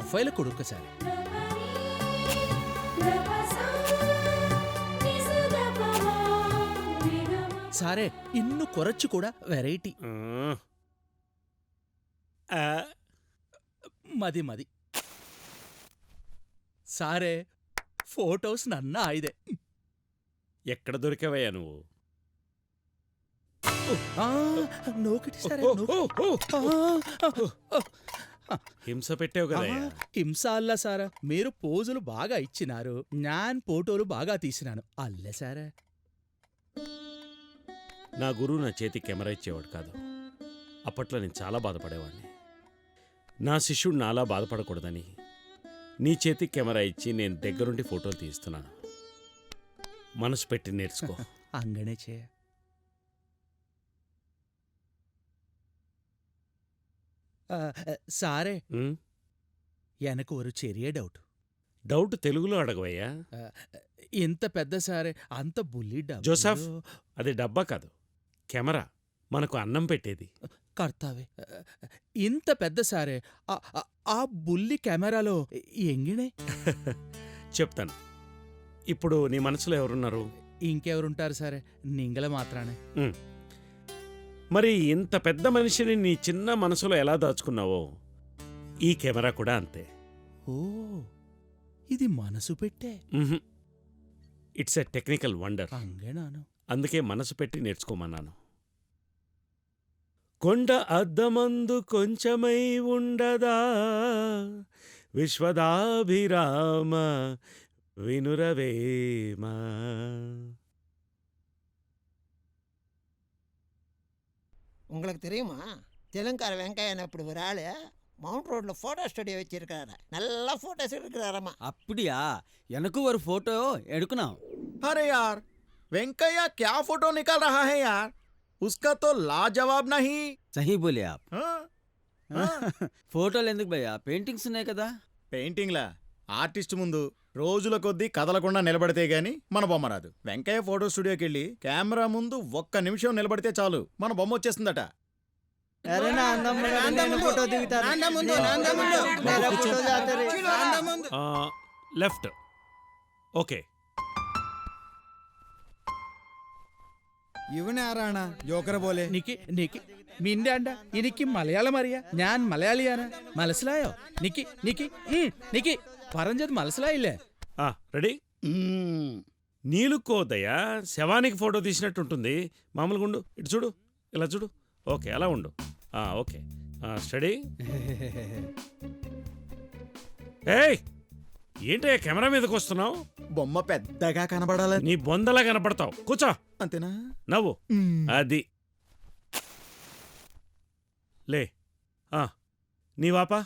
Profile കൊടുക്ക സാറേ. സാറേ ഇന്നു കുറച്ചുകൂടെ വെറൈറ്റി. మది మది సారే ఫోటోస్ నన్న ఆయిదే. ఎక్కడ దొరికావయ్యా నువ్వు? నోకిటి సారే. హింస పెట్టావు కదా. హింస అల్ల సారా, మీరు పోజులు బాగా ఇచ్చినారు, ഞാൻ ఫోటోలు బాగా తీసినాను అల్లే సారే. నా గురువు నా చేతికి కెమెరా ఇచ్చేవాడు కాదు. అప్పట్లో నేను చాలా బాధపడేవాడిని. నా శిష్యుడు నాలా బాధపడకూడదని నీ చేతికి కెమెరా ఇచ్చి నేను దగ్గరుండి ఫోటోలు తీస్తున్నాను. మనసు పెట్టి నేర్చుకో. అంగనే చేయ. సారే ఎనకు ఒక చెరియ డౌట్ తెలుగులో అడగవయ్యా. ఇంత పెద్ద సారే, అంత బుల్లి డబ్బా. జోసఫ్, అది డబ్బా కాదు, కెమెరా. మనకు అన్నం పెట్టేది. కర్తావే, ఇంత పెద్ద సారే, ఆ బుల్లి కెమెరాలో ఎంగినే. చెప్తాను. ఇప్పుడు నీ మనసులో ఎవరున్నారు? ఇంకెవరుంటారు సారే, నింగల మాత్రానే. మరి ఇంత పెద్ద మనిషిని నీ చిన్న మనసులో ఎలా దాచుకున్నావో ఈ కెమెరా కూడా అంతే. ఓ, ఇది మనసు పెట్టే. It's a technical wonder. అంగేనాను. అందుకే మనసు పెట్టి నేర్చుకోమన్నాను. కొండ అద్దమందు కొంచెమై ఉండదా విశ్వదాభిరామ వినురవేమ. உங்களுக்கு தெரியுமா, தெலுங்கார வெங்காயம் அப்படி ஒரு ஆள் மவுண்ட் ரோட்ல போட்டோ ஸ்டுடியோ வச்சிருக்காரு. நல்லா போட்டோஸ் எடுக்கிறாரம்மா. அப்படியா? எனக்கும் ஒரு फोटो எடுக்கணும். अरे यार, वेंकैया क्या फोटो निकाल रहा है यार, उसका तो लाजवाब नहीं. सही बोले आप. हाँ? ఫోటోలు ఎందుకు భయ్యా, పెయింటింగ్స్ ఉన్నాయి కదా. పెయింటింగ్లా? ఆర్టిస్ట్ ముందు రోజుల కొద్దీ కదలకుండా నిలబడితే గాని మన బొమ్మ రాదు. వెంకయ్య ఫోటో స్టూడియోకి వెళ్ళి కెమెరా ముందు 1 నిమిషం నిలబడితే చాలు మన బొమ్మ వచ్చేస్తుందట. లెఫ్ట్. ఓకే. ഇവനെ ആരാണ് ജോക്കർ പോലെ? നിന്റെ അണ്ട എനിക്ക് മലയാളം അറിയാ, ഞാൻ മലയാളിയാണ്. മനസ്സിലായോ? നിക്കി പറഞ്ഞത് മനസ്സിലായില്ലേ? రెడీ. నీలుకోదయ్యా, శవానికి ఫోటో తీసినట్టుంటుంది. మామూలుగా ఉండు, ఇటు చూడు, ఇలా చూడు. ఓకే, అలా ఉండు. Okay, study. ఏయ్, ఏంటయ్యా కెమెరా మీదకి వస్తున్నావు? బొమ్మ పెద్దగా కనబడాలని. నీ బొందలా కనపడతావు. కూర్చో. అంతేనా? నవ్వు. అది లే. నీ వాపా.